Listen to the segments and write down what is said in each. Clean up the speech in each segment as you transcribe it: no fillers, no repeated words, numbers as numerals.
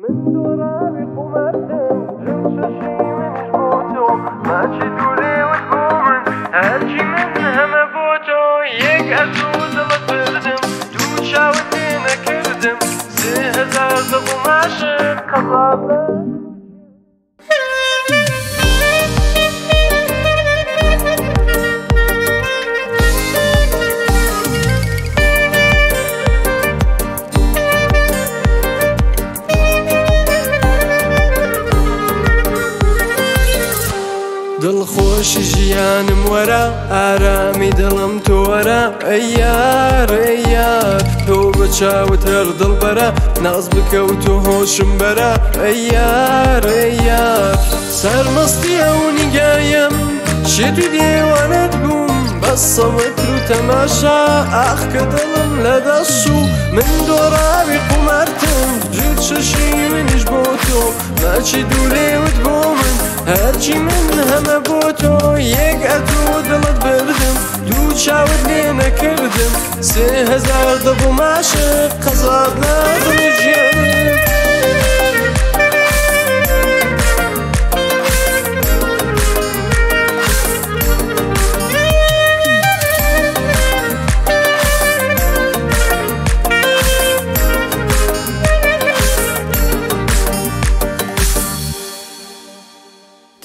من دوراني قمرتم جمششي من جبوتو ماشي دولي وتقومن هاتشي منها مبوتو يك أسود لطردم دوشا ودينا كردم سيها زاردب وماشي قضابة دڵخۆش ژیانم وەرە ئارامی دڵم تۆ وەرە ئەیار ئەیار تۆ بە چاوت هەر دڵبەرە ناز بکەوت و هۆشم بەرە ئەیار ئەیار سەرمەستی ئەو نیگایم شێتی دێوانت بووم بە سەمەتر و تەماشا ئاخ کە دڵم لە دەست و من دۆڕاوی قومارتم جوت شەشی منیش بۆ تۆ ماچی دوو لێوت بۆ من هەرچی من هەمە بۆ تۆ یەک ئەتۆ دڵت بردم دوو چاوت لێ نەکردم سێ هەزار دەبوو ماشق قەزاب نادڵی ژیانم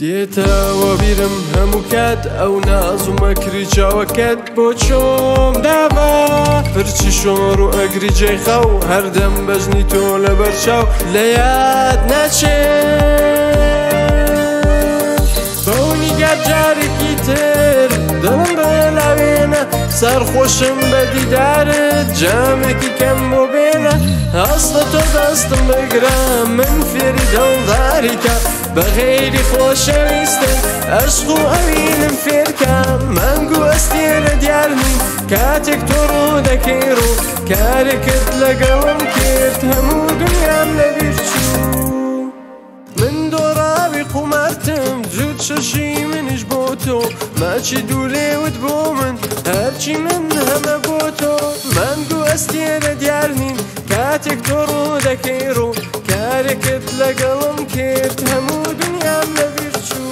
دێتەوە بیرم هەموو کات ئەو ناز و مەکری چاوەکەت بۆ چۆم دابا پرچی شۆڕ و ئەگری جێخەو هەردەم بەژنی تۆ لە بەرچاو لە یاد ناچێت بەو نیگات جارێکی تر دڵم بەلاوێنە سەرخۆشم بە دیدارت جامێکی کەم بۆ بێنە هەستە تۆ دەستم بگرە من فێری دڵداریکە بەغێری خۆشەویستم عەشق و ئەوینم فێرکە مانگ و ئەستێرە دیار نین کاتێک تۆ ڕوو دەکەی ڕوو کارێکت لەگەڵم کرد هەموو دنیام لەبیر چوو من دۆڕاوی قومارتم جوت شەشی منیش بۆ تۆ ماچی دوو لێوت بۆ من هەرچی من هەمە بۆ تۆ مانگ و ئەستێرە دیار نین کاتێک تۆ ڕوو دەکەی ڕوو کارێکت لەگەڵم کرد هەموو دنیام لەبیر چوو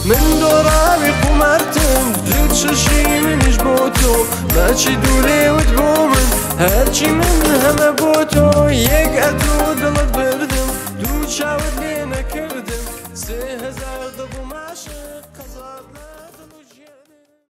من دۆڕاوی قومارتم جوت شەشی منیش بۆ تۆ ماچی دوو لێوت بۆ من هەرچی من هەمە بۆ تۆ یەک ئەتۆ دڵت بردم دوو چاوت لێ نەکردم سێ هەزار دەبوو ماشق قەزاب